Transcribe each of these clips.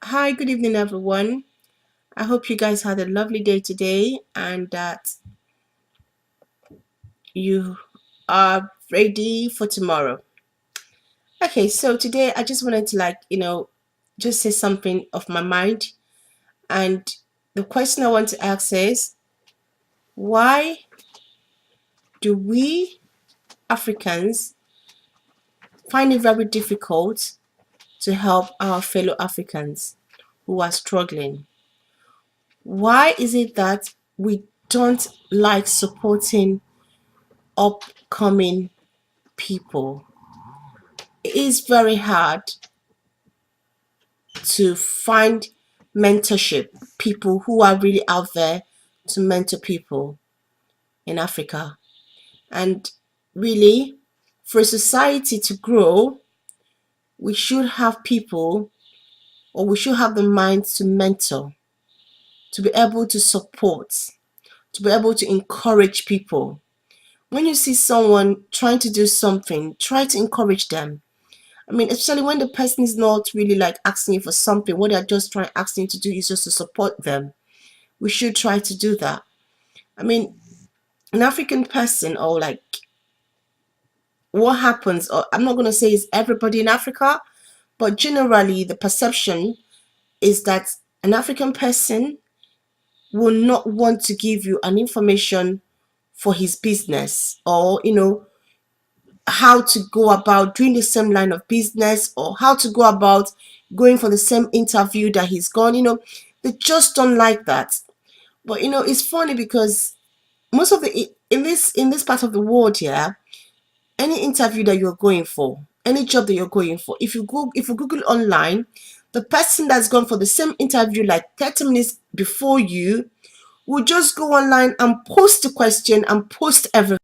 Hi, good evening, everyone. I hope you guys had a lovely day today and that you are ready for tomorrow. Okay, so today I just wanted to, just say something of my mind. And the question I want to ask is, why do we Africans find it very difficult to help our fellow Africans who are struggling? Why is it that we don't like supporting upcoming people? It is very hard to find mentorship, people who are really out there to mentor people in Africa. And really, for a society to grow, we should have people, or we should have the minds to mentor, to be able to support, to be able to encourage people. When you see someone trying to do something, try to encourage them. I mean, especially when the person is not really like asking you for something, what they're just trying asking you to do is just to support them. We should try to do that. I mean, an African person, or like what happens, or I'm not going to say it's everybody in Africa, but generally the perception is that an African person will not want to give you an information for his business, or how to go about doing the same line of business, or how to go about going for the same interview that he's gone. They just don't like that. But it's funny because most of the in this part of the world here, any interview that you're going for, any job that you're going for, if you google online, the person that's gone for the same interview like 30 minutes before you will just go online and post the question and post everything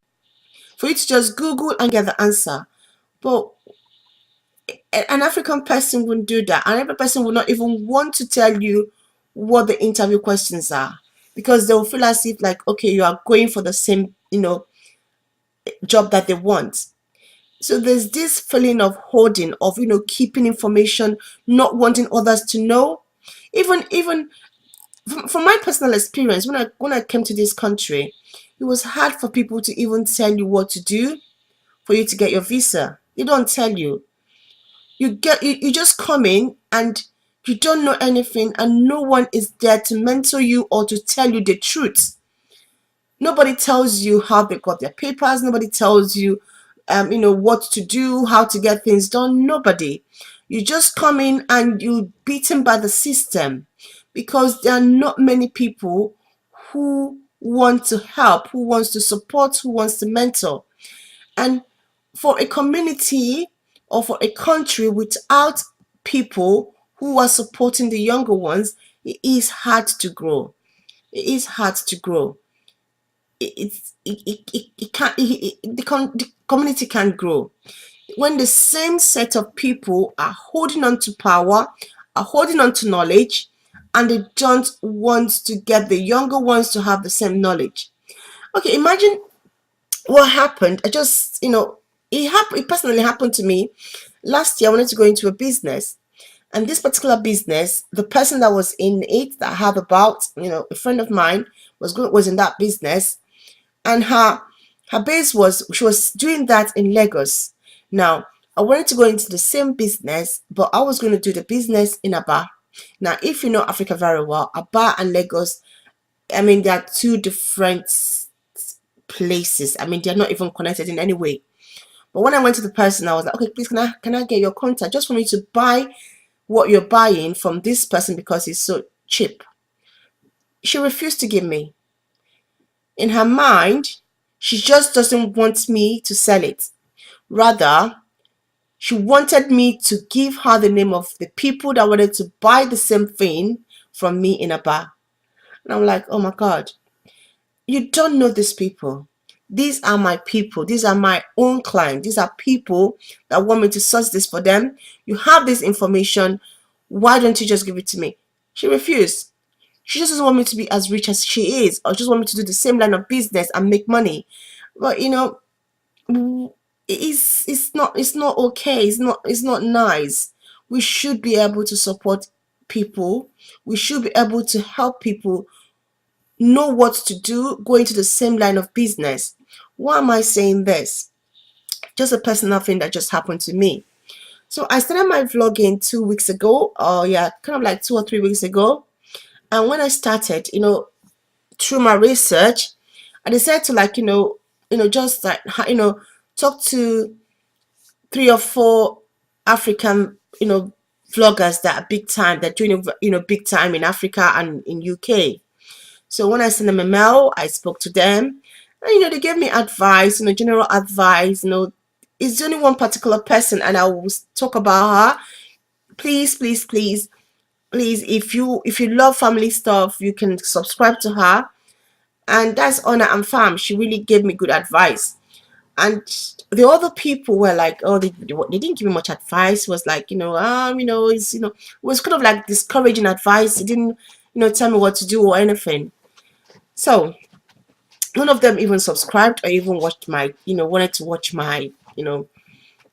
for you to just google and get the answer. But an African person wouldn't do that. And every person will not even want to tell you what the interview questions are, because they will feel as if like, okay, you are going for the same, job that they want. So there's this feeling of hoarding, of keeping information, not wanting others to know. Even from my personal experience, when I came to this country, it was hard for people to even tell you what to do for you to get your visa. They don't tell you. You just come in and you don't know anything, and no one is there to mentor you or to tell you the truth. Nobody tells you how they got their papers. Nobody tells you what to do, how to get things done. Nobody. You just come in and you beaten by the system, because there are not many people who want to help, who wants to support, who wants to mentor. And for a community or for a country without people who are supporting the younger ones, it is hard to grow. It is hard to grow. It can't, the community can't grow when the same set of people are holding on to power, are holding on to knowledge, and they don't want to get the younger ones to have the same knowledge. Okay, imagine what happened. It personally happened to me last year. I wanted to go into a business, and this particular business, the person that was in it, that I have about, a friend of mine was in that business, and her base was, she was doing that in Lagos. Now I wanted to go into the same business, but I was going to do the business in Aba. Now, if you know Africa very well, Aba and Lagos, I mean, they are two different places. I mean, they're not even connected in any way. But when I went to the person, I was like, okay, please, can I get your contact just for me to buy what you're buying from this person because it's so cheap? She refused to give me. In her mind, she just doesn't want me to sell it. Rather, she wanted me to give her the name of the people that wanted to buy the same thing from me in a bar. And I'm like, oh my God, you don't know these people. These are my people. These are my own clients. These are people that want me to source this for them. You have this information. Why don't you just give it to me? She refused. She just doesn't want me to be as rich as she is, or just want me to do the same line of business and make money. But it's not okay. It's not nice. We should be able to support people. We should be able to help people know what to do, go into the same line of business. Why am I saying this? Just a personal thing that just happened to me. So I started my vlogging 2 weeks ago, or yeah, kind of like 2 or 3 weeks ago. And when I started, through my research, I decided to just like, talk to 3 or 4 African, vloggers that are big time, they're doing, big time in Africa and in UK. So when I sent them a mail, I spoke to them, and they gave me advice, general advice. It's only one particular person, and I will talk about her. Please, please, please, please, if you love family stuff, you can subscribe to her. And that's Honor and Fam. She really gave me good advice. And the other people were like, oh, they didn't give me much advice. It was like, it was kind of like discouraging advice. It didn't, tell me what to do or anything. So none of them even subscribed or even watched my, wanted to watch my,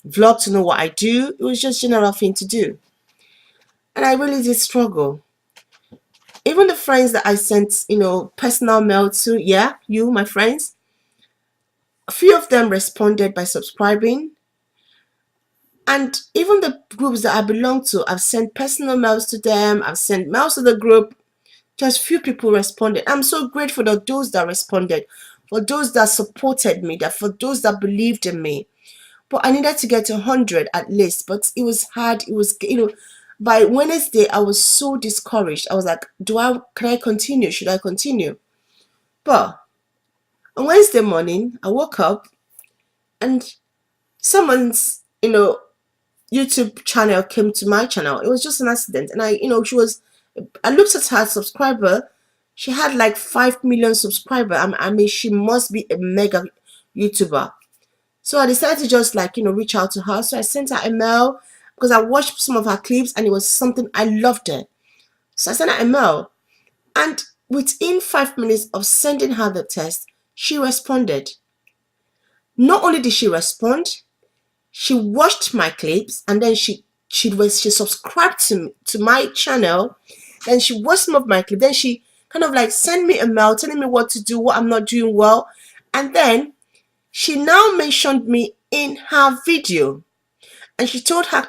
vlog to know what I do. It was just general thing to do. And I really did struggle. Even the friends that I sent, personal mail to, yeah, you, my friends, a few of them responded by subscribing. And even the groups that I belong to, I've sent personal mails to them. I've sent mails to the group. Just few people responded. I'm so grateful for those that responded, for those that supported me, that for those that believed in me. But I needed to get to 100 at least. But it was hard. It was, by Wednesday, I was so discouraged. I was like, can I continue? Should I continue? But on Wednesday morning, I woke up and someone's, YouTube channel came to my channel. It was just an accident. And I looked at her subscriber. She had like 5 million subscribers. I mean, she must be a mega YouTuber. So I decided to just reach out to her. So I sent her a mail because I watched some of her clips and it was something I loved it. So I sent her a mail. And within 5 minutes of sending her the text, she responded. Not only did she respond, she watched my clips, and then she subscribed to my channel. Then she watched some of my clips. Then she kind of like sent me a mail telling me what to do, what I'm not doing well. And then she now mentioned me in her video, and she told her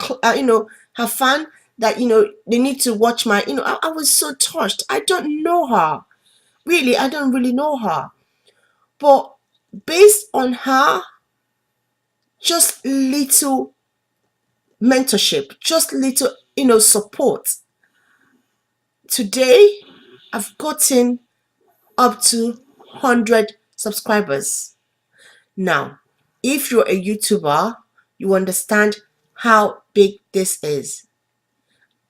her fan that they need to watch my I was so touched. I don't know her, really. I don't really know her, but based on her just little mentorship, just little support, today I've gotten up to 100 subscribers. Now if you're a YouTuber, you understand how big this is.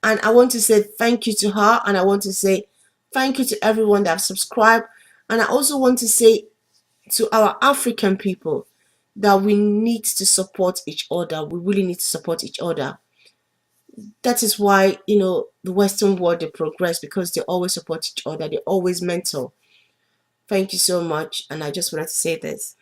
And I want to say thank you to her, and I want to say thank you to everyone that have subscribed. And I also want to say to our African people that we need to support each other. We really need to support each other. That is why the Western world, they progress, because they always support each other, they always mentor. Thank you so much, and I just wanted to say this.